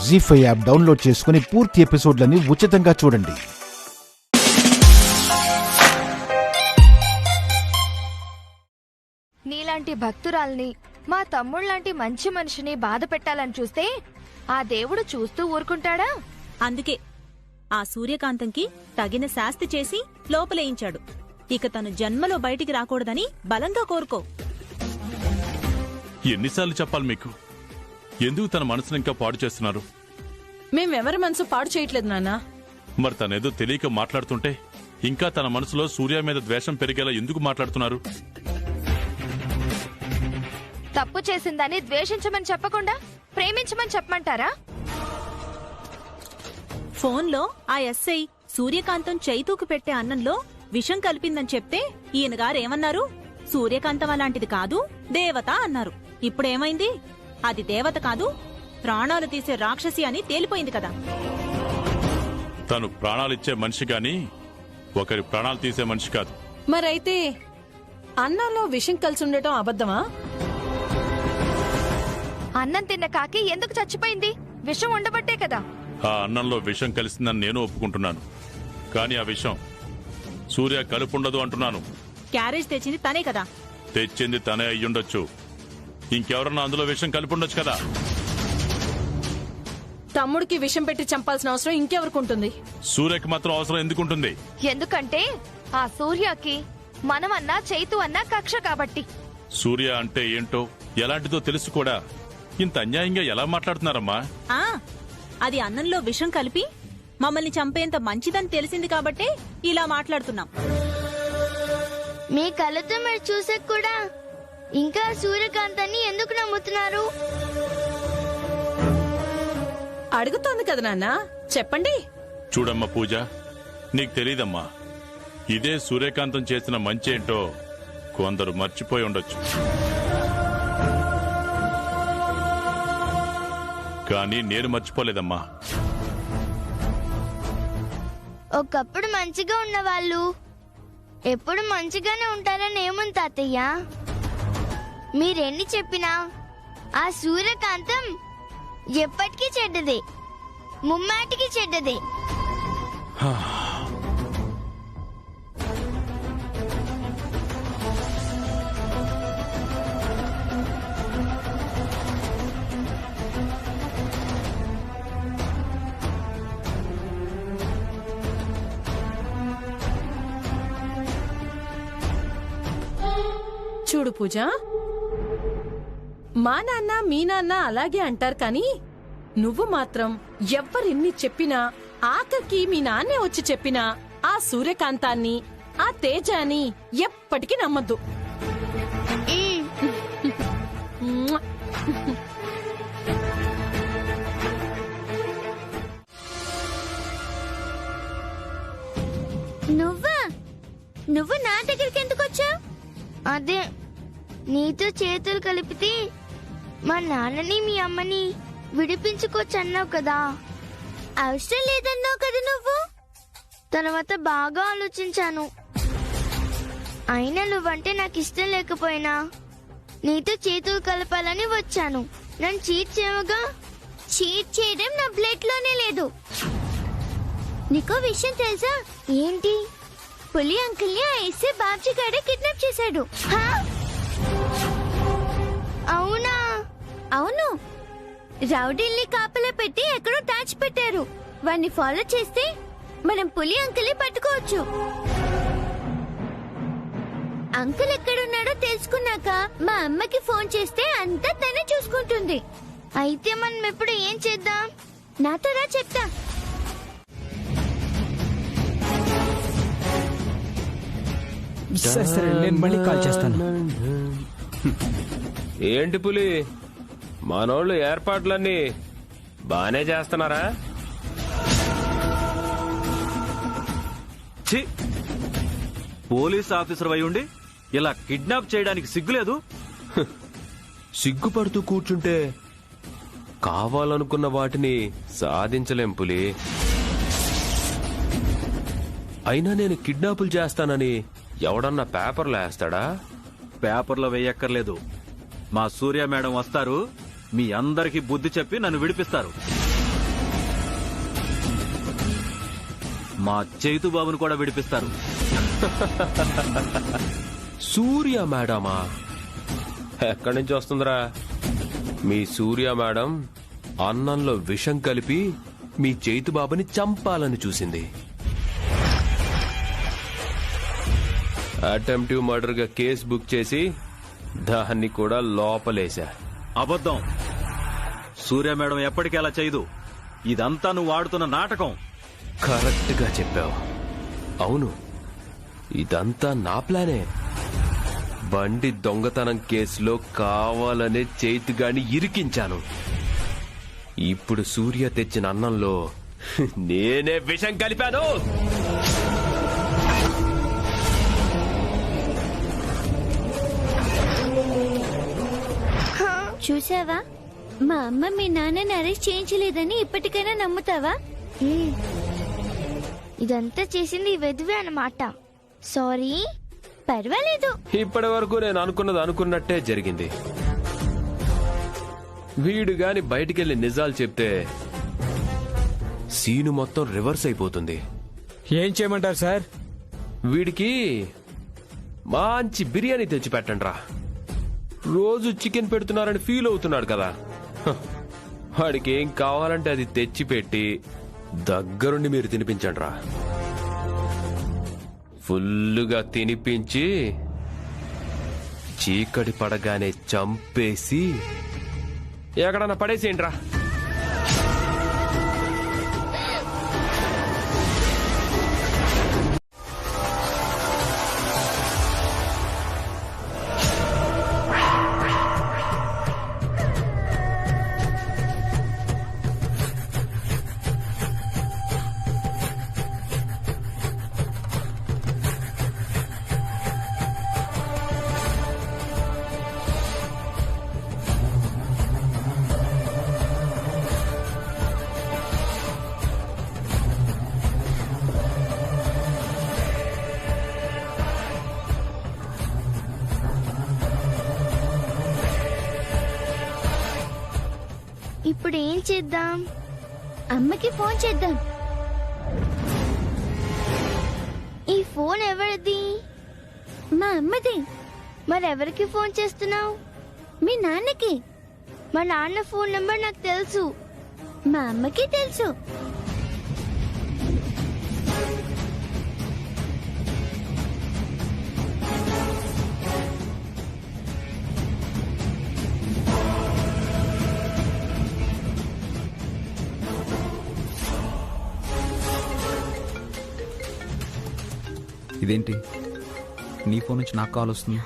జీ5 app download చేసుకుని పూర్తి ఎపిసోడ్లని ఉచితంగా చూడండి. నీలాంటి భక్తురాల్ని, మా తమ్ముళ్లాంటి మంచి మనిషిని బాధ పెట్టాలని చూస్తే ఆ దేవుడు చూస్తూ ఊరుకుంటాడా? అందుకే ఆ సూర్యకాంతంకి తగిన శాస్తి చేసి లోపలేయించాడు. ఇక తను జన్మలో బయటికి రాకూడదని బలంగా కోరుకో. ఎన్నిసార్లు చెప్పాలి మీకు? ఎందుకు తన మనసుని ఇంకా పాడు చేస్తున్నారు? మేమెవరి మనసు పాడు చేయట్లేదు నాన్నా. మరి తనేదో తెలియక మాట్లాడుతుంటే ఇంకా తన మనసులో సూర్య మీద ద్వేషం పెరిగేలా ఎందుకు మాట్లాడుతున్నారు? తప్పు చేసిందని ద్వేషించమని చెప్పకుండా ప్రేమించమని చెప్పమంటారా? ఫోన్లో ఆ ఎస్ఐ సూర్యకాంతం చైతూకు పెట్టే అన్నంలో విషం కలిపిందని చెప్తే ఈయన గారేమన్నారు? సూర్యకాంతం అలాంటిది కాదు, దేవత అన్నారు. ఇప్పుడేమైంది? అది దేవత కాదు, ప్రాణాలు తీసే రాక్షసి అని తేలిపోయింది కదా. తను ప్రాణాలిచ్చే మనిషి గాని ఒకరి ప్రాణాలు తీసే మనిషి కాదు. మరైతే అన్నంలో విషం కలిసి ఉండటం అబద్ధమా? అన్నం తిన్న కాకి ఎందుకు చచ్చిపోయింది? విషం ఉండబట్టే కదా. ఆ అన్నంలో విషం కలిసిందని నేను ఒప్పుకుంటున్నాను, కానీ ఆ విషం సూర్య కలుపుండదు అంటున్నాను. క్యారేజ్ తెచ్చింది తనే కదా. తెచ్చింది తనే అయ్యుండొచ్చు, ఇంకెవరన్నా అందులో విషం కలిపుండొచ్చు కదా. తమ్ముడికి విషం పెట్టి చంపాల్సిన అవసరం ఇంకెవరికుంటుంది? సూర్యకి మాత్రం అవసరం ఎందుకుంటుంది? ఎందుకంటే ఆ సూర్యకి మనమన్నా చైతు అన్నా కక్ష కాబట్టి. సూర్య అంటే ఏంటో ఎలాంటిదో తెలుసు కూడా ఇంత అన్యాయంగా ఎలా మాట్లాడుతున్నారమ్మా? ఆ అది అన్నంలో విషం కలిపి మమ్మల్ని చంపేంత మంచిదని తెలిసింది కాబట్టే ఇలా మాట్లాడుతున్నాం. మీ కళ్ళతో మీరు చూసే కూడా ఇంకా సూర్యకాంతాన్ని ఎందుకు నమ్ముతున్నారు? అడుగుతోంది కదా నాన్న, చెప్పండి. చూడమ్మా పూజ, నీకు తెలీదమ్మా, ఇదే సూర్యకాంతం చేసిన మంచేంటో కొందరు మర్చిపోయి ఉండొచ్చు. కానీ నేను మర్చిపోలేదమ్మా. ఒకప్పుడు మంచిగా ఉన్న వాళ్ళు ఎప్పుడు మంచిగానే ఉంటారని ఏముంది తాతయ్య? మీరెన్ని చెప్పినా ఆ సూర్యకాంతం ఎప్పటికీ చెడ్డదే, ముమ్మాటికి చెడ్డదే. చూడు పూజ, మా నాన్న మీ నాన్న అలాగే అంటారు, కానీ నువ్వు మాత్రం ఎవ్వరెన్ని చెప్పినా ఆఖరికి మీ నాన్నే వచ్చి చెప్పినా ఆ సూర్యకాంతాన్ని, ఆ తేజాని ఎప్పటికీ నమ్మద్దు. నువ్వు నా దగ్గరికి ఎందుకు వచ్చావు? అదే నీతో చేతులు కలిపితే మా నాన్నని మీ అమ్మని విడిపించుకోవచ్చు అన్నావు కదా. అవసరం లేదన్నావు కదా నువ్వు. తర్వాత బాగా ఆలోచించాను. అయినా నువ్వంటే నాకు ఇష్టం లేకపోయినా నీతో చేతులు కలపాలని వచ్చాను. నన్ను చీట్ చేయగా, చీట్ చేయడం నా బ్లడ్ లోనే లేదు. నీకో విషయం తెలుసా? ఏంటి? పులి అంకుల్ ని ఐసే బాబ్జీగాడే కిడ్నాప్ చేశాడు. అవునా? అవును, రౌడీల్ని కాపలా పెట్టి ఎక్కడో దాచిపెట్టారు. వాడిని ఫాలో చేస్తే మనం పులి అంకుల్ ని పట్టుకోవచ్చు. అంకుల్ ఎక్కడున్నాడో తెలుసుకున్నాక మా అమ్మకి ఫోన్ చేస్తే అంతా తనే చూసుకుంటుంది. అయితే మనం ఎప్పుడు ఏం చేద్దాం? నాతో రా చెప్తా. సరే నేను మళ్ళీ కాల్ చేస్తాను. ఏంటి పులి, మనోళ్ళు ఏర్పాట్లన్నీ బానే చేస్తున్నారా? పోలీస్ ఆఫీసర్ అయి ఉండి ఇలా కిడ్నాప్ చేయడానికి సిగ్గులేదు? సిగ్గుపడుతూ కూర్చుంటే కావాలనుకున్న వాటిని సాధించలేం పులి. అయినా నేను కిడ్నాపులు చేస్తానని ఎవడన్నా పేపర్లు వేస్తాడా? పేపర్లో వేయక్కర్లేదు. మా సూర్య మేడం వస్తారు, మీ అందరికీ బుద్ధి చెప్పి నన్ను విడిపిస్తారు. మా చైతు బాబును కూడా విడిపిస్తారు. సూర్య మేడమా? ఎక్కడి నుంచి వస్తుందిరా? మీ సూర్య మేడం అన్నంలో విషం కలిపి మీ చైతు బాబుని చంపాలని చూసింది. అటెంప్టివ్ మర్డర్ గా కేసు బుక్ చేసి దాన్ని కూడా లోపలేశా. అబద్ధం. సూర్య మేడం ఎప్పటికీ అలా చేయదు. ఇదంతా నువ్వు ఆడుతున్న నాటకం. కరెక్ట్ గా చెప్పావు. అవును, ఇదంతా నా ప్లానే. బండి దొంగతనం కేసులో కావాలనే చైతుగాని ఇరికించాను. ఇప్పుడు సూర్య తెచ్చిన అన్నంలో నేనే విషం కలిపాను. చూసావా, మా అమ్మ మీ నాన్నని అరెస్ట్ చేయించలేదని ఇప్పటికైనా నమ్ముతావా? ఇదంతా చేసింది వెధవే అన్నమాట. సారీ. పర్వాలేదు. ఇప్పటి వరకు నేను అనుకున్నది అనుకున్నట్టే జరిగింది. వీడు గాని బయటికెళ్లి నిజాలు చెప్తే సీను మొత్తం రివర్స్ అయిపోతుంది. ఏం చేయమంటారు సార్? వీడికి మంచి బిర్యానీ తెచ్చి పెట్టండి రా. రోజు చికెన్ పెడుతున్నారని ఫీల్ అవుతున్నాడు కదా. హ, వాడికి ఏం కావాలంటే అది తెచ్చి పెట్టి దగ్గరుండి మీరు తినిపించండి రా. ఫుల్లుగా తినిపించి చీకటి పడగానే చంపేసి ఎక్కడన్నా పడేసేయండి రా. ఇప్పుడు ఏం చేద్దాం? అమ్మకి ఫోన్ చేద్దాం. ఈ ఫోన్ ఎవరిది? మా అమ్మది. మరెవరికి ఫోన్ చేస్తున్నావు? మీ నాన్నకి. మా నాన్న ఫోన్ నంబర్ నాకు తెలుసు. మా అమ్మకి తెలుసు. ఇదేంటి, నీ ఫోన్ నుంచి నాకు కాల్ వస్తుంది?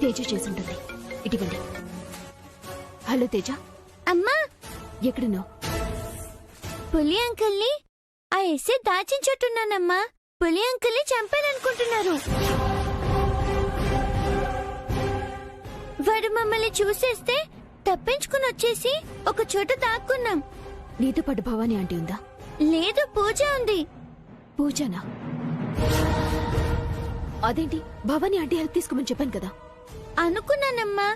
తేజ చేసుంటుంది. ఇటీవండి. హలో తేజ. అమ్మా, ఎక్కడున్నావు? పులి అంకుల్ని ఆ ఎస్ఏ దాచించుట్టున్నానమ్మా. పులి అంకుల్ని చంపారనుకుంటున్నారు. వాడు మమ్మల్ని చూసేస్తే తప్పించుకుని వచ్చేసి ఒక చోట దాక్కున్నాం. నీతో పాటు భవానీ ఆంటీ ఉందా? లేదు, పూజ ఉంది. పూజనా? అదేంటి, భవానీ ఆంటీ హెల్ప్ తీసుకోమని చెప్పాను కదా. అనుకున్నానమ్మా,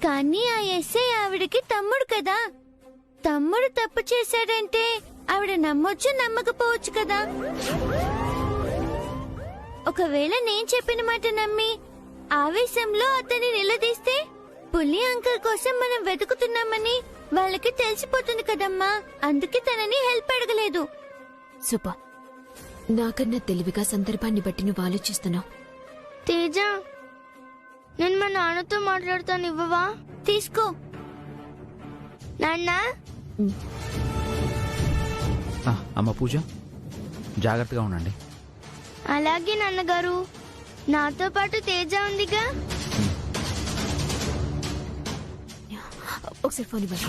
కానీ ఆ ఎస్ఐ ఆవిడకి తమ్ముడు కదా. తమ్ముడు తప్పు చేశాడంటే ఆవిడ నమ్మొచ్చు నమ్మకపోవచ్చు కదా. ఒకవేళ నేను చెప్పిన మాట నమ్మి ఆవేశంలో అతన్ని నిలదీస్తే పులి అంకుల్ కోసం మనం వెతుకుతున్నామని వాళ్ళకి తెలిసిపోతుంది కదమ్మా. అందుకే తనని హెల్ప్ అడగలేదు. సూపర్. నాకన్నా తెలివిగా సందర్భాన్ని బట్టి నువ్వు ఆలోచిస్తున్నావు. తేజ, నేను మా నాన్నతో మాట్లాడుతాను, ఇవ్వవా? తీసుకో. నాన్న. అమ్మ పూజ, జాగ్రత్తగా ఉండండి. అలాగే నాన్నగారు. నాతో పాటు తేజ ఉందిగా. ఒకసారి ఫోన్ ఇవ్వండి.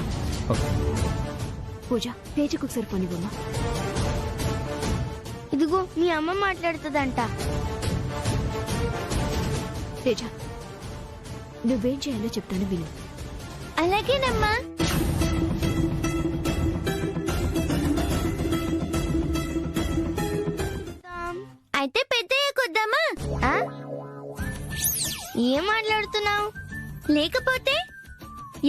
పూజ, తేజకు ఒకసారి ఫోన్ ఇవ్వమ్మా. ఇదిగో మీ అమ్మ మాట్లాడుతుందంట. తేజ, నువ్వేం చేయాలో చెప్తాను విను. అలాగేనమ్మా. అయితే పెద్దయ్య కొద్దామా? ఏం మాట్లాడుతున్నావు? లేకపోతే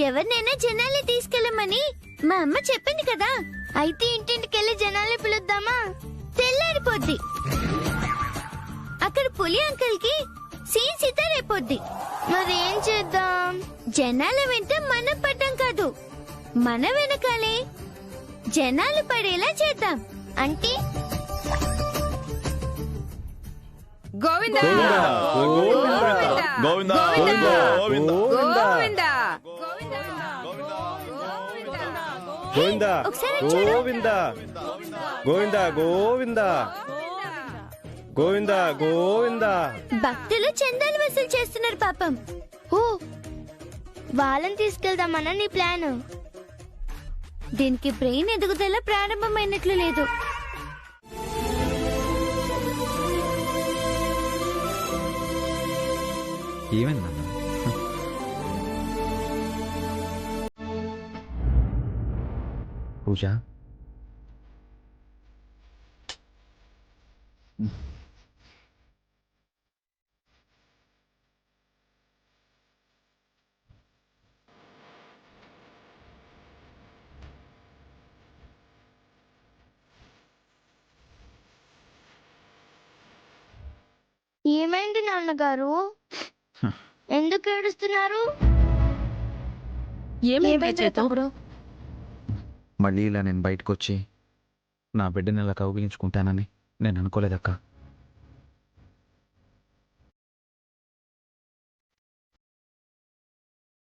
ఎవరినైనా జనాల్ని తీసుకెళ్ళమని మా అమ్మ చెప్పింది కదా. అయితే ఇంటింటికెళ్ళి జనాల్ని పిలుద్దామా? తెల్లారిపోద్ది. అక్కడ పులి అంకుల్ కి సీన్ సితారైపోద్ది. మరేం చేద్దాం? జనాల వెంట మనం పడ్డం కాదు, మన వెనకాలే జనాలు పడేలా చేద్దాం. అంటే గోవిందా గోవిందా గోవిందా ఒకసారి చూడు. గోవిందా గోవిందా గోవిందా గోవిందా గోవిందా. భక్తులు చందాలు వసూలు చేస్తున్నారు పాపం. ఓ, వాళ్ళని తీసుకెళ్దామన్న నీ ప్లాన్. దీనికి బ్రెయిన్ ఎదుగుదల ప్రారంభమైనట్లు లేదు. ఏమైందన్నా? పూజ, ఏమైంది నాన్నగారు? ఎందుకు ఏడుస్తున్నారు? మళ్ళీ ఇలా నేను బయటకు వచ్చి నా బిడ్డని ఇలా కౌగిలించుకుంటానని నేను అనుకోలేదక్క.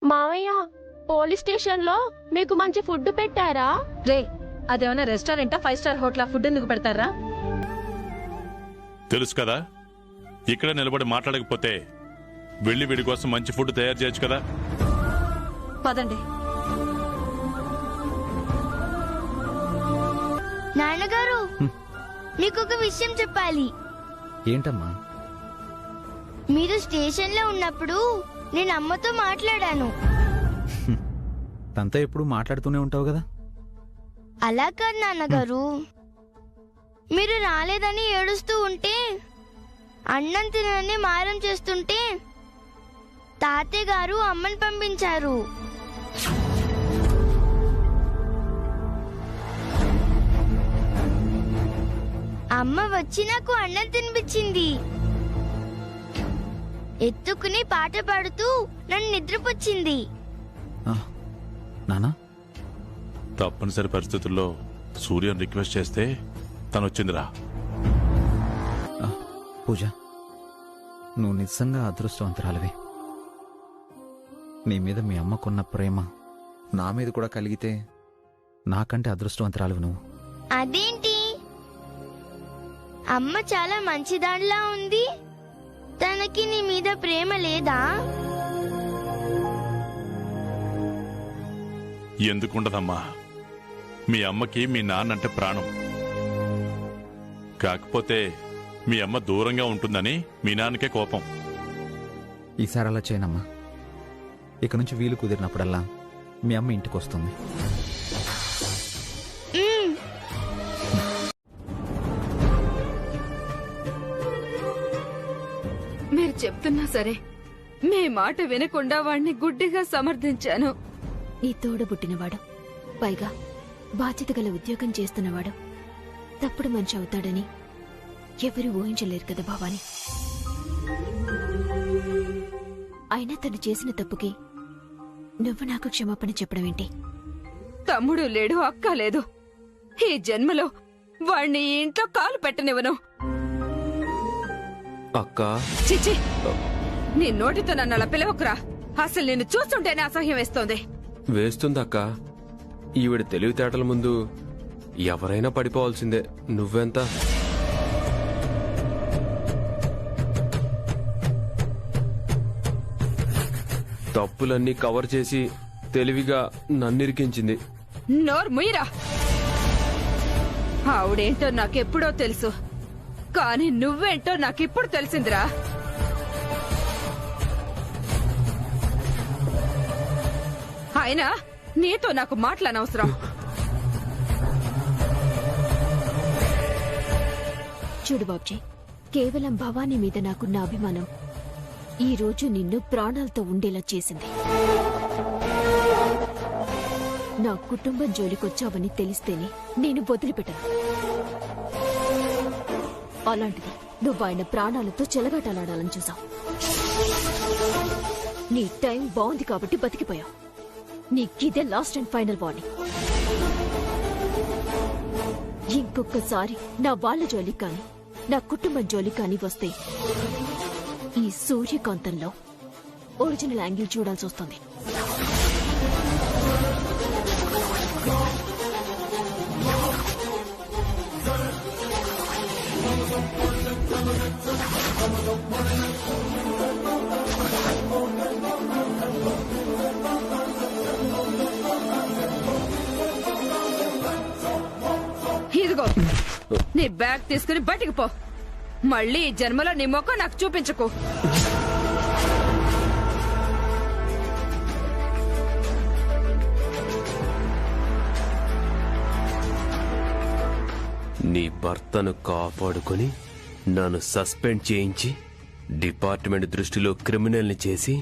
మావయ్య, పోలీస్ స్టేషన్ లో మీకు మంచి ఫుడ్ పెట్టారా? రే, అదేమన్నా రెస్టారెంటా, 5 స్టార్ హోటల్? ఫుడ్ ఎందుకు పెడతారా? తెలుసు కదా, ఇక్కడ నిలబడి మాట్లాడకపోతే వెళ్ళి వీడి కోసం మంచి ఫుడ్ తయారు చేయొచ్చు కదా. పదండి. నాన్నగారు, మీకు ఒక విషయం చెప్పాలి. ఏంటమ్మా? మీరు స్టేషన్ లో ఉన్నప్పుడు నేను అమ్మతో మాట్లాడాను. తనతో ఎప్పుడు మాట్లాడుతూనే ఉంటావు కదా. అలా కాదు నాన్నగారు, మీరు రాలేదని ఏడుస్తూ ఉంటే, అన్నం తినని మారం చేస్తుంటే తాతయ్య గారు అమ్మని పంపించారు. అమ్మ వచ్చి నాకు అన్నం తినిపించింది. ఎత్తుకుని పాట పాడుతూ నన్ను నిద్రపుచ్చింది. నానా, తప్పనిసరి పరిస్థితుల్లో సూర్యని రిక్వెస్ట్ చేస్తే తను వచ్చిందిరా. పూజ, నువ్వు నిజంగా అదృష్టవంతురాలివి. నీ మీద మీ అమ్మకున్న ప్రేమ నా మీద కూడా కలిగితే నాకంటే అదృష్టవంతురాలివి నువ్వు. అదేంటి? అమ్మ చాలా మంచిదానిలా ఉంది. తనకి నీ మీద ప్రేమ లేదా? ఎందుకుండదమ్మా, మీ అమ్మకి మీ నాన్నంటే ప్రాణం. కాకపోతే మీ అమ్మ దూరంగా ఉంటుందని మీ నాన్నకే కోపం. ఈసారి అలా చేయనమ్మా. ఇక నుంచి వీలు కుదిరినప్పుడల్లా మీ అమ్మ ఇంటికి వస్తుంది. మీరు చెప్తున్నా సరే, మీ మాట వినకుండా వాణ్ణి గుడ్డిగా సమర్థించాను. నీ తోడబుట్టినవాడు, పైగా బాధ్యత గల ఉద్యోగం చేస్తున్నవాడు తప్పుడు మనిషి అవుతాడని ఎవరు ఊహించలేరు కదా భవాని. అయినా తను చేసిన తప్పుకి నువ్వు నాకు క్షమాపణ చెప్పడం ఏంటి? తమ్ముడు లేడు, అక్క లేదు. ఈ జన్మలో వాణ్ణి ఈ ఇంట్లో కాలు పెట్టనివ్వను. అక్క, చిచి, నీ నోటితో నన్ను అలా పిలవకురా. అసలు నిన్ను చూస్తుంటేనే అసహ్యం వేస్తోంది. వేస్తుందక్క. ఈవిడ తెలివితేటల ముందు ఎవరైనా పడిపోవాల్సిందే. నువ్వెంత? తప్పులన్నీ కవర్ చేసి తెలివిగా నన్నిరికించింది. నోరు ముయ్యరా. ఆవిడేంటో నాకెప్పుడో తెలుసు, కానీ నువ్వేంటో నాకిప్పుడు తెలిసిందిరా. అయినా నీతో నాకు మాట్లాడనవసరం. చూడు బాబ్జీ, కేవలం భవానీ మీద నాకున్న అభిమానం ఈ రోజు నిన్ను ప్రాణాలతో ఉండేలా చేసింది. నా కుటుంబం జోలికొచ్చావని తెలిస్తేనే నేను వదిలిపెట్టను. అలాంటిది నువ్వు ఆయన ప్రాణాలతో చెలగాటలాడాలని చూసావు. నీ టైం బాగుంది కాబట్టి బతికిపోయావు. నీకిదే లాస్ట్ అండ్ ఫైనల్ వార్నింగ్. ఇంకొకసారి నా వాళ్ళ జోలికి కానీ నా కుటుంబం జోలికి కానీ వస్తే ఈ సూర్యకాంతంలో ఒరిజినల్ యాంగిల్ చూడాల్సి వస్తుంది. ఇదిగో నీ బ్యాగ్ తీసుకుని బయటికి పో. మళ్ళీ ఈ జన్మలో నీ ముఖం నాకు చూపించకు. నీ భర్తను కాపాడుకొని నన్ను సస్పెండ్ చేయించి డిపార్ట్మెంట్ దృష్టిలో క్రిమినల్ని చేసి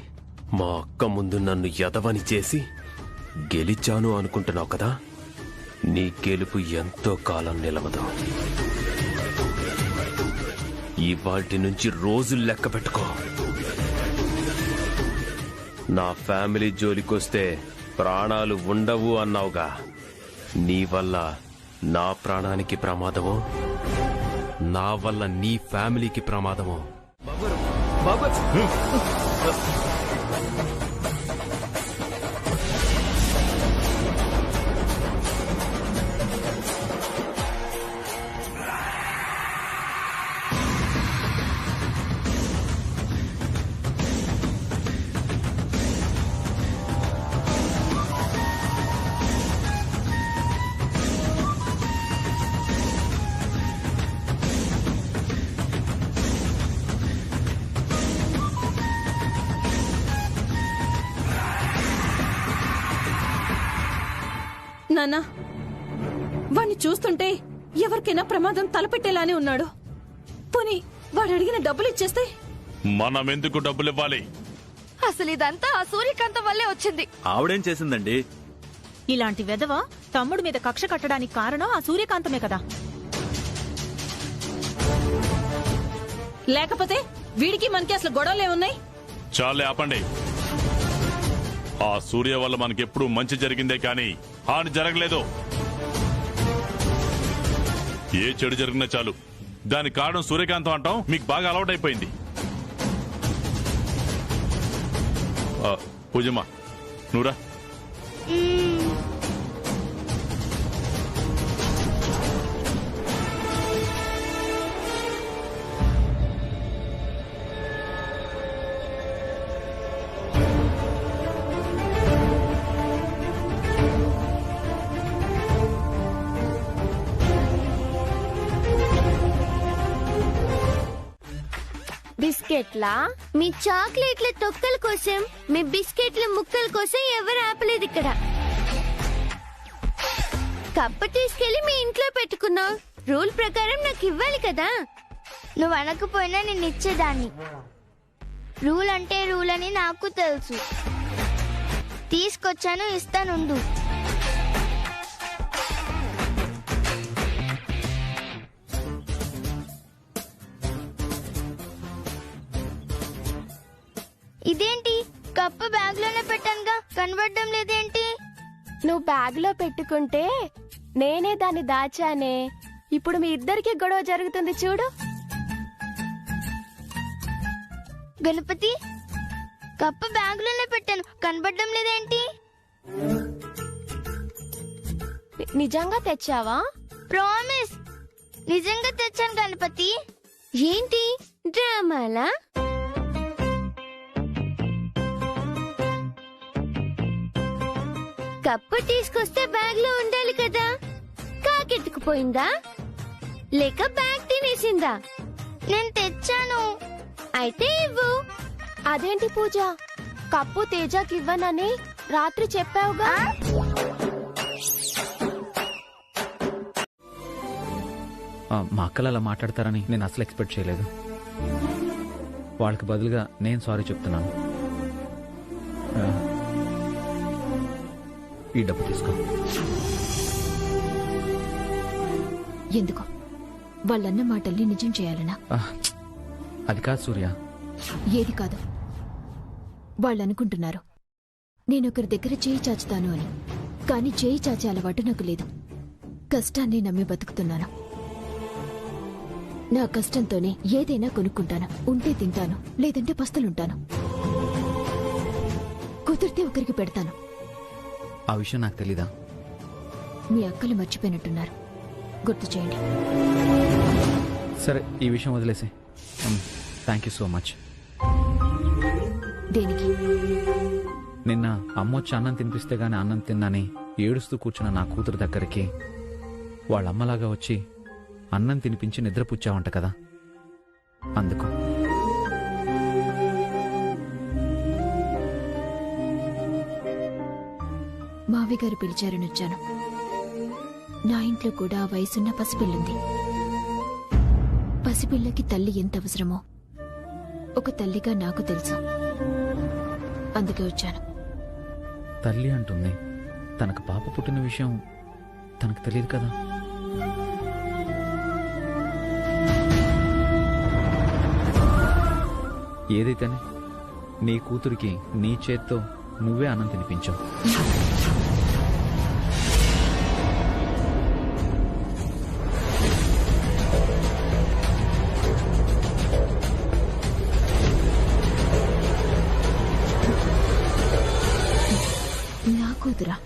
మా అక్క ముందు నన్ను యదవని చేసి గెలిచాను అనుకుంటున్నావు కదా? నీ గెలుపు ఎంతో కాలం నిలవదు. ఇవాల్టి నుంచి రోజులు లెక్క పెట్టుకో. నా ఫ్యామిలీ జోలికొస్తే ప్రాణాలు ఉండవు అన్నావుగా. నీ వల్ల నా ప్రాణానికి ప్రమాదమో, నా వల్ల నీ ఫ్యామిలీకి ప్రమాదమో. నాన్నా, వాణ్ణి చూస్తుంటే ఎవరికైనా ప్రమాదం తలపెట్టేలానే ఉన్నాడు. పోనీ వాడు అడిగిన డబ్బులు ఇచ్చేస్తే? మనం ఎందుకు డబ్బులు ఇవ్వాలి? అసలు ఇదంతా ఆ సూర్యకాంతం వల్లే వచ్చింది. ఆవిడేం చేసిందండి? ఇలాంటి వెధవ తమ్ముడి మీద కక్ష కట్టడానికి కారణం ఆ సూర్యకాంతమే కదా. లేకపోతే వీడికి మనకి అసలు గొడవలే ఉన్నాయి. చాలే ఆపండి. ఆ సూర్య వల్ల మనకెప్పుడు మంచి జరిగిందే కానీ హాని జరగలేదు. ఏ చెడు జరిగినా చాలు దాని కారణం సూర్యకాంతం అంటాం మీకు బాగా అలవాటైపోయింది. పూజమ్మ నువ్వురా. బిస్కెట్లా? మీ చాక్లెట్ల తొక్కల కోసం, మీ బిస్కెట్ల ముక్కల కోసం ఎవరు ఆపలేదు ఇక్కడ. కప్పు తీసుకెళ్లి మీ ఇంట్లో పెట్టుకున్నావు. రూల్ ప్రకారం నాకు ఇవ్వాలి కదా. నువ్వు అనకపోయినా నేను ఇచ్చేదాన్ని. రూల్ అంటే రూల్ అని నాకు తెలుసు. తీసుకొచ్చాను, ఇస్తానుండు. ఇదేంటి కప్పు బ్యాగ్ లోనే పెట్టానుగా, కనబడడం లేదేంటి? నువ్వు బ్యాగ్ లో పెట్టుకుంటే నేనే దాన్ని దాచానే. ఇప్పుడు మీ ఇద్దరికి గొడవ జరుగుతుంది చూడు. గణపతి, కప్పు బ్యాగ్ లోనే పెట్టాను, కనబడడం లేదేంటి? నిజంగా తెచ్చావా? ప్రామిస్, నిజంగా తెచ్చాను గణపతి. ఏంటి డ్రామాలా? కప్పు తీసుకొస్తే బ్యాగ్ లో ఉండాలి కదా. కాకెత్తుకుపోయిందా లేక బ్యాగ్ తినేసిందా? నేను తెచ్చాను. అయితే ఇవ్వు. అదేంటి పూజ, కప్పు తేజకి ఇవ్వనని రాత్రి చెప్పావుగా. మా అక్కలు అలా మాట్లాడతారని నేను అసలు ఎక్స్పెక్ట్ చేయలేదు. వాళ్ళకి బదులుగా నేను సారీ చెప్తున్నాను. ఈ డబ్బు తీసుకో. ఎందుకు వాళ్ళన్న మాటల్ని నిజం చేయాలనా? అది కాదు సూర్య. ఏది కాదు. వాళ్ళనుకుంటున్నారు నేనొకరి దగ్గర చేయి చాచుతాను అని. కాని చేయి చాచే అలవాటు నాకు లేదు. కష్టాన్ని నమ్మి బతుకుతున్నాను. నా కష్టంతోనే ఏదైనా కొనుక్కుంటాను. ఉంటే తింటాను, లేదంటే పస్తులుంటాను. కుదిరితే ఒకరికి పెడతాను. ఆ విషయం నాకు తెలీదా? మీ అక్కలు మర్చిపోయినట్టున్నారు. గుర్తు చేయండి. సరే, ఈ విషయం వదిలేసి. Thank you so much. దేనికి? నిన్న అమ్మొచ్చి అన్నం తినిపిస్తే గాని అన్నం తిన్నాని ఏడుస్తూ కూర్చున్న నా కూతురు దగ్గరికి వాళ్ళమ్మలాగా వచ్చి అన్నం తినిపించి నిద్రపుచ్చావంట కదా, అందుకు. మావిగారు పిలిచారని వచ్చాను. నా ఇంట్లో కూడా వయసున్న పసిపిల్లుంది. పసిపిల్లకి తల్లి ఎంత అవసరమో ఒక తల్లిగా నాకు తెలుసు. అందుకే వచ్చాను. తల్లి అంటుంది. తనకు పాప పుట్టిన విషయం తనకు తెలియదు కదా. ఏదైతేనే నీ కూతురికి నీ చేత్తో నువ్వే అన్నం తినిపించావు. నా కూతురా?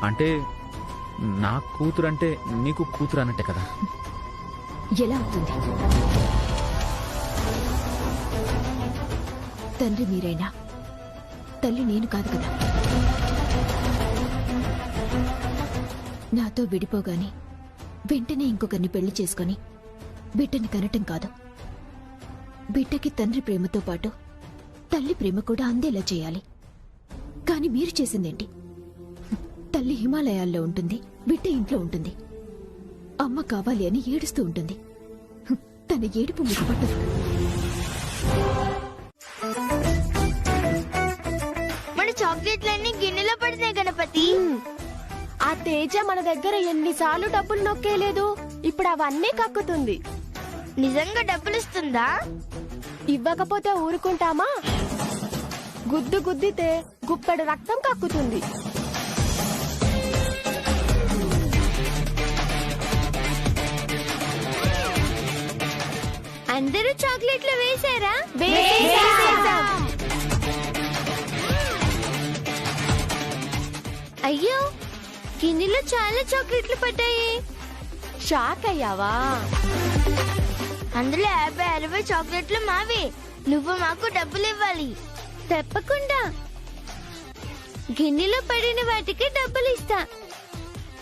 అంటే నా కూతురు అంటే నీకు కూతురు అన్నట్టే కదా. ఎలా అవుతుంది? తండ్రి మీరైనా తల్లి నేను కాదు కదా. నాతో విడిపోగానే వెంటనే ఇంకొకరిని పెళ్లి చేసుకుని బిడ్డని కనటం కాదు. బిడ్డకి తండ్రి ప్రేమతో పాటు తల్లి ప్రేమ కూడా అందేలా చేయాలి. కాని మీరు చేసిందేంటి? తల్లి హిమాలయాల్లో ఉంటుంది, బిడ్డ ఇంట్లో ఉంటుంది. అమ్మ కావాలి అని ఏడుస్తూ ఉంటుంది. తన ఏడుపు మీకు పట్టదు. మన చాక్లెట్లన్నీ గిన్నెలో పడినాయి గణపతి. ఆ తేజ మన దగ్గర ఎన్నిసార్లు డబ్బులు నొక్కేలేదు. ఇప్పుడు అవన్నీ కక్కుతుంది. నిజంగా డబ్బులు ఇస్తుందా? ఇవ్వకపోతే ఊరుకుంటామా? గుద్దు గుద్దితే గుప్పెడు రక్తం కక్కుతుంది. అందరూ చాక్లెట్లు వేశారా? అయ్యో, గిన్నెలో చాలా చాక్లెట్లు పడ్డాయి. షాక్ అయ్యావా? అందులో 50-60 చాక్లెట్లు మావే. నువ్వు మాకు డబ్బులు ఇవ్వాలి. తప్పకుండా. గిన్నెలో పడిన వాటికి డబ్బులు ఇస్తా.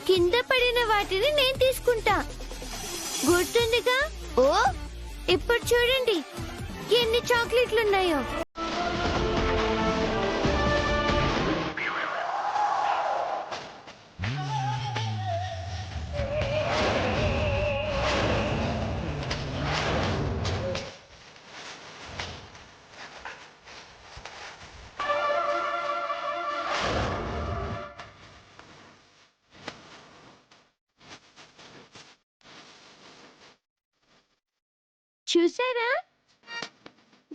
కింద పడిన వాటిని నేను తీసుకుంటా. గుర్తుందిగా? ఓ, ఇప్పుడు చూడండి ఎన్ని చాక్లెట్లున్నాయో. చూసారా?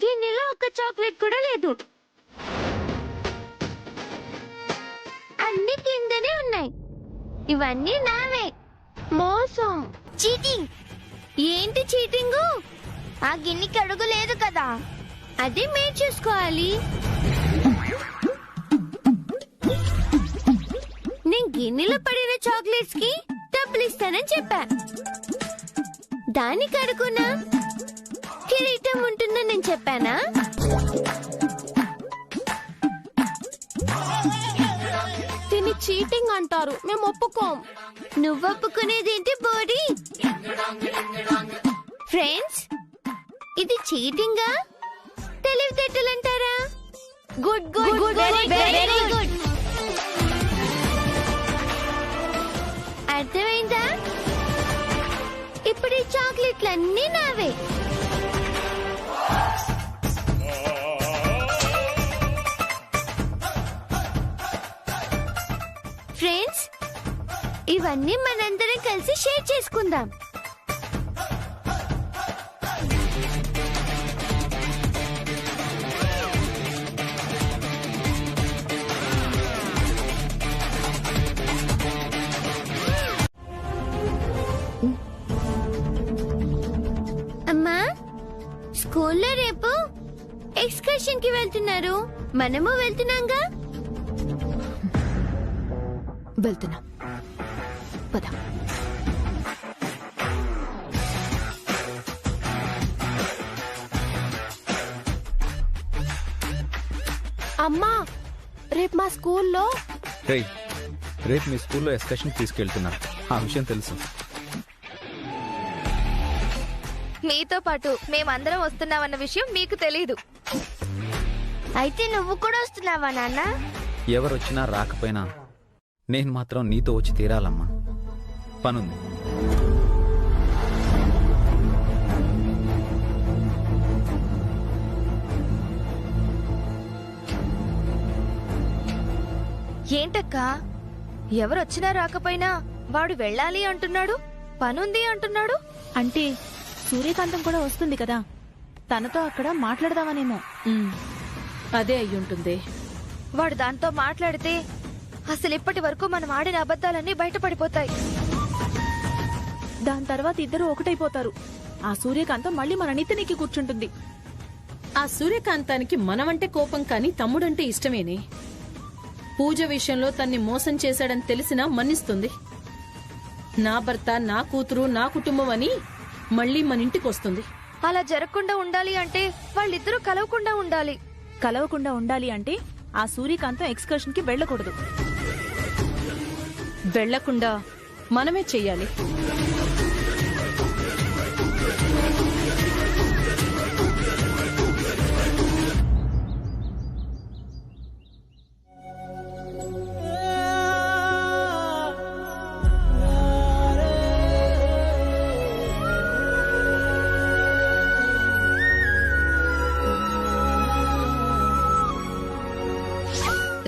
గిన్నెలో ఒక్క చాక్లెట్ కూడా లేదు. అన్ని కిందనే ఉన్నాయి. ఇవన్నీ నావే. మోసం, చీటింగ్. ఏంటి చీటింగు? ఆ గిన్నెకి అడుగు లేదు కదా, అదే మీరు చూసుకోవాలి. నేను గిన్నెలో పడిన చాక్లెట్స్ కి డబ్బులు ఇస్తానని చెప్పా. దానికి అడుగునా కిరీటం ఉంటుందని నేను చెప్పానా? దీన్ని చీటింగ్ అంటారు. మేము ఒప్పుకోం. నువ్వు ఒప్పుకునేదేంటి బోడీ? ఫ్రెండ్స్, ఇది చీటింగా తెలివితేటలంటారా? Good good good, very good. అర్థమైందా? ఇప్పుడు ఈ చాక్లెట్లన్నీ నావే. ఫ్రెండ్స్, ఇవన్నీ మనందరం కలిసి షేర్ చేసుకుందాం. అమ్మా, స్కూల్లో రేపు ఎక్స్కర్షన్ కి వెళ్తున్నారు. మనము వెళ్తున్నాంగా. వెళ్తున్నా, పద. అమ్మా, రేపు మా స్కూల్లో రేపు మీ స్కూల్లో ఎక్స్కర్షన్ తీసుకెళ్తున్నా. ఆ విషయం తెలుసు. మీతో పాటు మేమందరం వస్తున్నామన్న విషయం మీకు తెలీదు. అయితే నువ్వు కూడా వస్తున్నావా నాన్న? ఎవరొచ్చినా రాకపోయినా నేను మాత్రం నీతో వచ్చి తీరాలమ్మా. పనుంది. ఏంటక్కా, ఎవరొచ్చినా రాకపోయినా వాడు వెళ్ళాలి అంటున్నాడు, పనుంది అంటున్నాడు. అంటే సూర్యకాంతం కూడా వస్తుంది కదా, తనతో అక్కడ మాట్లాడదామనేమో. అదే అయ్యుంటుంది. వాడు దాంతో మాట్లాడితే అసలు ఇప్పటి వరకు మనం ఆడిన అబద్ధాలన్నీ బయటపడిపోతాయి. దాని తర్వాత ఇద్దరు ఒకటైపోతారు. ఆ సూర్యకాంతం మళ్ళీ మన నితినికి కూర్చుంటుంది. ఆ సూర్యకాంతానికి మనమంటే కోపం కాని తమ్ముడంటే ఇష్టమేనే. పూజ విషయంలో తన్ని మోసం చేశాడని తెలిసినా మన్నిస్తుంది. నా భర్త, నా కూతురు, నా కుటుంబం అని మళ్ళీ మన ఇంటికి వస్తుంది. అలా జరగకుండా ఉండాలి అంటే వాళ్ళిద్దరూ కలవకుండా ఉండాలి. కలవకుండా ఉండాలి అంటే ఆ సూర్యకాంతం ఎక్స్కర్షన్ కి వెళ్ళకూడదు. వెళ్లకుండా మనమే చెయ్యాలి.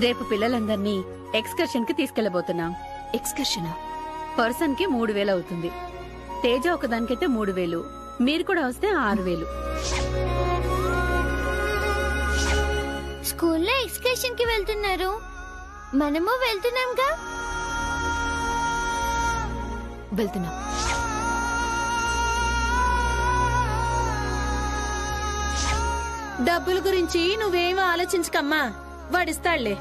రేపు పిల్లలందరినీ ఎక్స్కర్షన్ కి తీసుకెళ్లబోతున్నాం. ఎక్స్కర్షనా? పర్సన్ కి 3000 అవుతుంది. తేజ ఒకదానికైతే 3000. మీరు కూడా వస్తే 6000. స్కూల్లో ఎక్స్కర్షన్ కి వెళ్తున్నారు, మనము వెళ్తున్నాంగా. వెళ్తున్నా. డబ్బుల గురించి నువ్వేమీ ఆలోచించకమ్మా, వాడిస్తాళ్లే.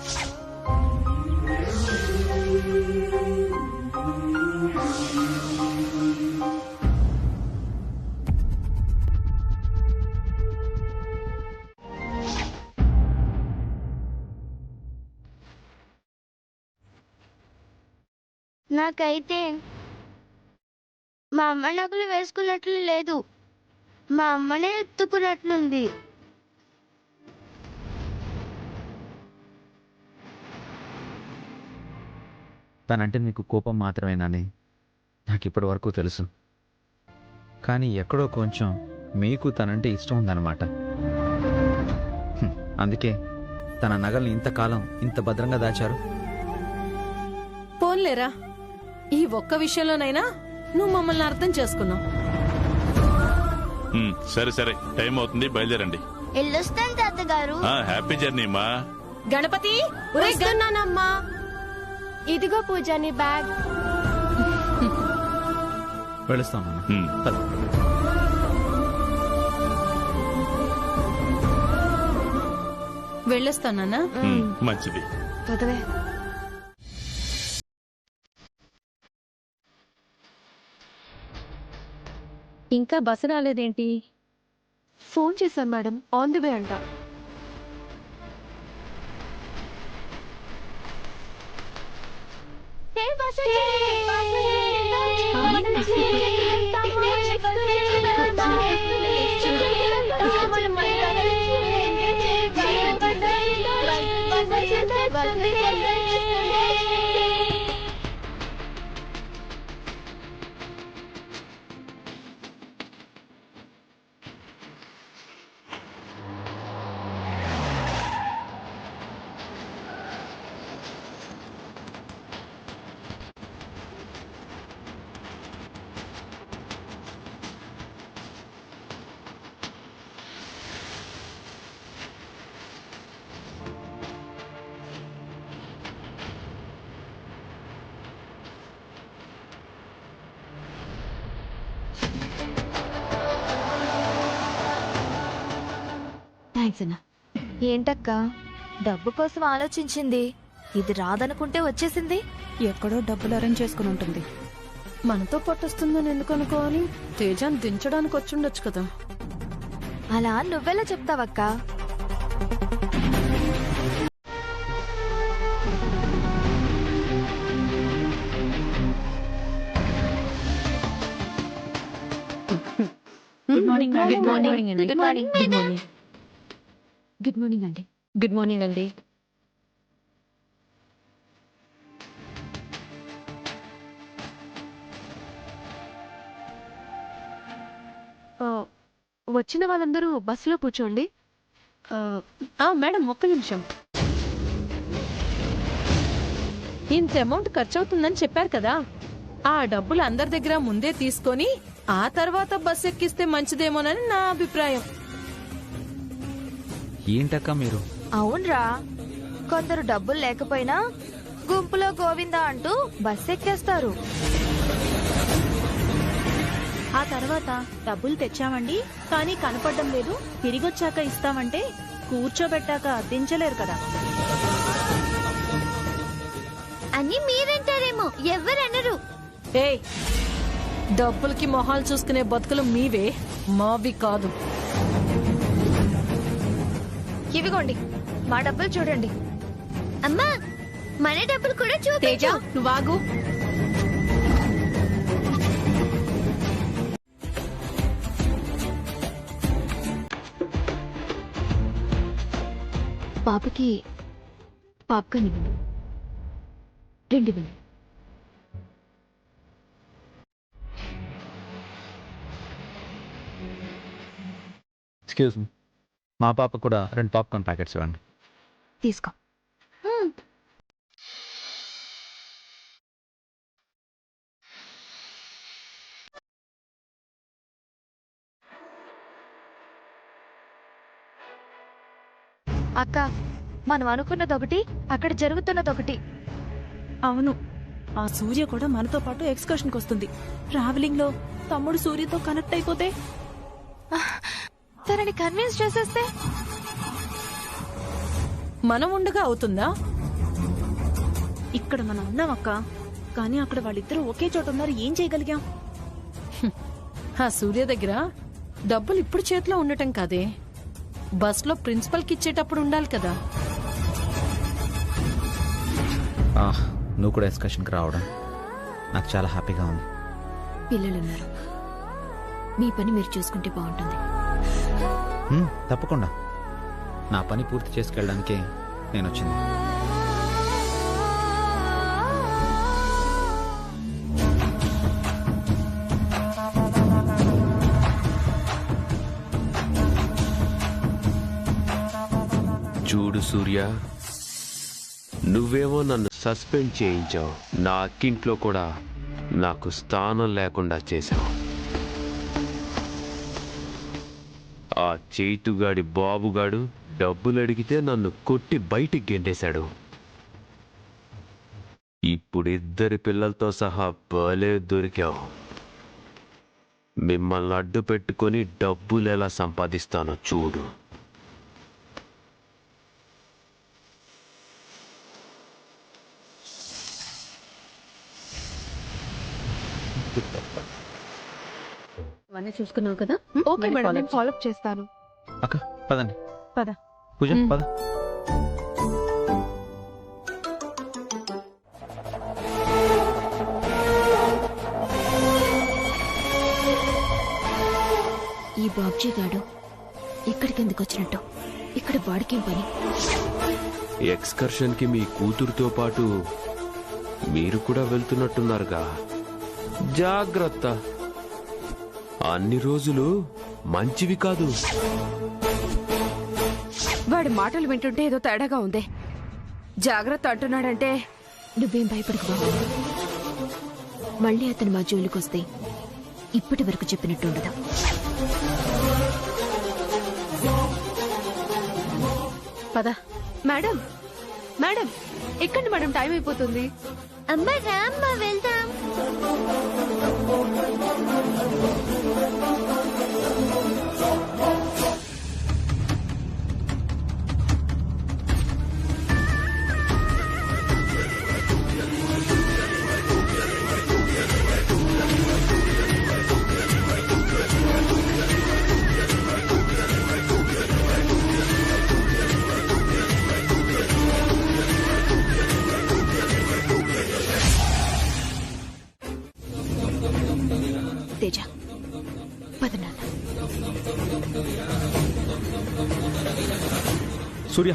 నాకైతే మా అమ్మ నగలు వేసుకున్నట్లు లేదు, మా అమ్మనే ఎత్తుకున్నట్లుంది. తనంటే నీకు కోపం మాత్రమేనని నాకు ఇప్పటి వరకు తెలుసు. కానీ ఎక్కడో కొంచెం మీకు తనంటే ఇష్టం ఉందన్నమాట. అందుకే తన నగల్ని ఇంతకాలం ఇంత భద్రంగా దాచారు. పోన్లేరా, ఈ ఒక్క విషయంలోనైనా నువ్వు మమ్మల్ని అర్థం చేసుకున్నావు. సరే సరే, టైం అవుతుంది, బయలుదేరండి. వెళ్ళొస్తాను తాతగారు. హ్యాపీ జర్నీ మా. గణపతి, వస్తున్నానమ్మా. ఇదిగో పూజ నీ బ్యాగ్. వెళుస్తాను. వెళ్ళొస్తానా? మంచిది. ఇంకా బస్సు రాలేదేంటి? ఫోన్ చేశాను మేడం, ఆన్ ది వే అంట. థ్యాంక్స్ అన్నా. ఏంటక్క డబ్బు కోసం ఆలోచించింది, ఇది రాదనుకుంటే వచ్చేసింది. ఎక్కడో డబ్బులు అరేంజ్ చేసుకుని ఉంటుంది. మనతో పట్టొస్తుందని ఎందుకు అనుకోవాలి? తేజాన్ని దించడానికి వచ్చుండొచ్చు కదా. అలా నువ్వెలా చెప్తావక్క? గుడ్ మార్నింగ్ అండి. గుడ్ మార్నింగ్ అండి. Good morning good morning. Good morning అండి. గుడ్ మార్నింగ్ అండి. వచ్చిన వాళ్ళందరూ బస్సులో కూర్చోండి. మేడం ఒక్క నిమిషం. ఇంత అమౌంట్ ఖర్చు అవుతుందని చెప్పారు కదా, ఆ డబ్బులు అందరి దగ్గర ముందే తీసుకొని ఆ తర్వాత బస్ ఎక్కిస్తే మంచిదేమోనని నా అభిప్రాయం. ఏంటక్క మీరు? అవునరా, కొందరు డబ్బులు లేకపోయినా గుంపులో గోవిందా అంటూ బస్ ఎక్కేస్తారు. ఆ తర్వాత డబ్బులు తెచ్చామండి కానీ కనపడడం లేదు, తిరిగొచ్చాక ఇస్తామంటే కూర్చోబెట్టాక దించలేరు కదా అని మీరంటారేమో, ఎవరనరు. ఏయ్, డబ్బులకి మొహాలు చూసుకునే బతుకులు మీవే, మావి కాదు. ఇవిగోండి మా డబ్బులు చూడండి. అమ్మా, మన డబ్బులు కూడా తేజ చూపించు. నువ్వు ఆగు. పాపకి పాప్కార్న్ ఇవ్వండి. 2 ఇవ్వండి. ఎక్స్క్యూజ్ మీ, మా పాప కూడా 2 పాప్కార్న్ ప్యాకెట్స్ ఇవ్వండి. తీసుకో. అక్క, మనం అనుకున్నదొకటి, అక్కడ జరుగుతున్నదొకటి. అవును, ఆ సూర్య కూడా మనతో పాటు ఎక్స్కర్షన్కి వస్తుంది. ట్రావెలింగ్ లో తమ్ముడు సూర్యతో కనెక్ట్ అయిపోతే, తనని కన్విన్స్ చేసేస్తే మనం ఉండగా అవుతుందా? ఇక్కడ మనం ఉన్నామక్క, కానీ అక్కడ వాళ్ళిద్దరూ ఒకే చోట ఉన్నారు. ఏం చేయగలిగాం? ఆ సూర్య దగ్గర డబ్బులు ఇప్పుడు చేతిలో ఉండటం కాదే, బస్ లో ప్రిన్సిపల్ కి ఇచ్చేటప్పుడు ఉండాలి కదా. నువ్వు కూడా ఎక్స్కర్షన్కి రావడం నాకు చాలా హ్యాపీగా ఉంది. పిల్లలున్నారు, మీ పని మీరు చూసుకుంటే బాగుంటుంది. తప్పకుండా. నా పని పూర్తి చేసుకెళ్ళడానికే నేను వచ్చింది. చూడు సూర్య, నువ్వేమో నన్ను సస్పెండ్ చేయించావు, నా అక్కింట్లో కూడా నాకు స్థానం లేకుండా చేశావు. ఆ చేతుగాడి బాబుగాడు డబ్బులు అడిగితే నన్ను కొట్టి బయటికి గెంటేశాడు. ఇప్పుడు 2 పిల్లలతో సహా భలే దొరికావు. మిమ్మల్ని అడ్డు పెట్టుకొని డబ్బులు ఎలా సంపాదిస్తానో చూడు. అవన్నీ చూసుకున్నావు కదా? ఓకే మేడం, నేను ఫాలోఅప్ చేస్తాను. అక్క పదండి. పద. పూజ పద. ఈ బాబ్జీ గాడు ఇక్కడికి ఎందుకు వచ్చినట్టు? ఇక్కడ వాడికేం పని? ఎక్స్కర్షన్ కి మీ కూతురుతో పాటు మీరు కూడా వెళ్తున్నట్టున్నారుగా. జాగ్రత్త, అన్ని రోజులు మంచివి కాదు. వాడి మాటలు వింటుంటే ఏదో తేడాగా ఉంది. జాగ్రత్త అంటున్నాడంటే. నువ్వేం భయపడకు బాబు. మళ్ళీ అతను మా జోలికి వస్తే ఇప్పటి వరకు చెప్పినట్టు ఉండదు. పద. మేడం, మేడం ఎక్కండి మేడం, టైం అయిపోతుంది. అమ్మ రామ్మ, వెళ్దాం. తేజ పద నాన్న. సూర్య,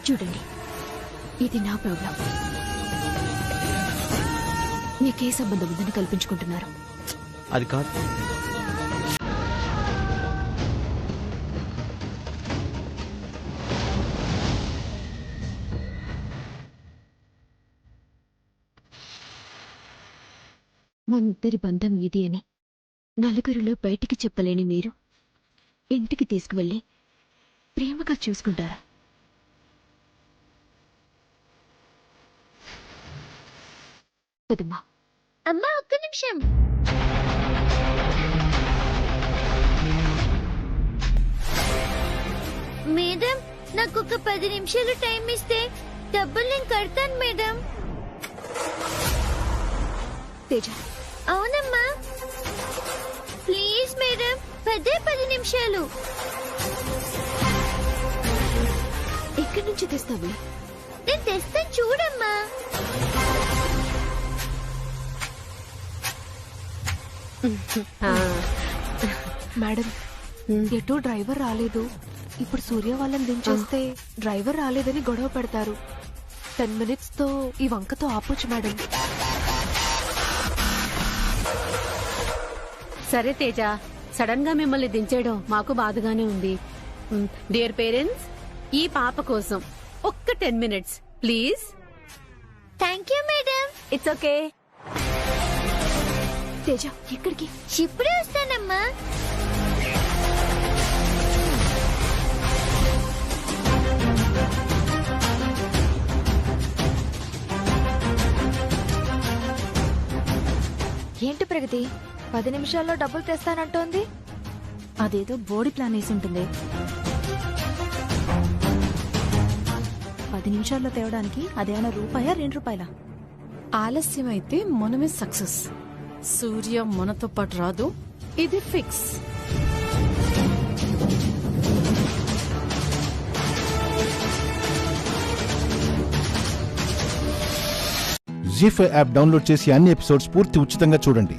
చూడండి, ఇది నా ప్రాబ్లం. మీకే సంబంధం ఉందని కల్పించుకుంటున్నారు. అది కాదు. మన ఇద్దరి బంధం ఇది అని నలుగురిలో బయటికి చెప్పలేని మీరు ఇంటికి తీసుకువెళ్ళి ప్రేమగా చూసుకుంటారా? పదమ్మా. అమ్మా ఒక్క నిమిషం. మేడం, నాకు ఒక 10 నిమిషాలు టైం ఇస్తే డబ్బులు నేను కడతాను మేడం. తేజ. అవునమ్మా, ప్లీజ్ మేడం, 10 నిమిషాలు. ఎక్కడి నుంచి తెస్తావు? నేను తెస్తాను, చూడమ్మా. మేడం, ఎటు డ్రైవర్ రాలేదు. ఇప్పుడు సూర్య వాళ్ళని దించేస్తే డ్రైవర్ రాలేదని గొడవ పెడతారు. 10 minutes తో ఈ వంకతో ఆపొచ్చు మేడం. సరే తేజ, సడన్ గా మిమ్మల్ని దించేయడం మాకు బాధగానే ఉంది. డియర్ పేరెంట్స్, ఈ పాప కోసం ఒక్క 10 minutes please. Thank you madam. It's okay. Teja, ఎక్కడికి? ఇప్పుడే వస్తానమ్మా. ఏంటి ప్రగతి 10 నిమిషాల్లో డబ్బులు తెస్తానంటోంది? అదేదో బోడి ప్లాన్ వేసి ఉంటుంది. 10 నిమిషాల్లో తేవడానికి అదేమైనా రూపాయా 2 రూపాయలా? ఆలస్యం అయితే మనమే సక్సెస్. సూర్య మనతో పాటు రాదు, ఇది ఫిక్స్. జీ5 యాప్ డౌన్లోడ్ చేసి అన్ని ఎపిసోడ్స్ పూర్తి ఉచితంగా చూడండి.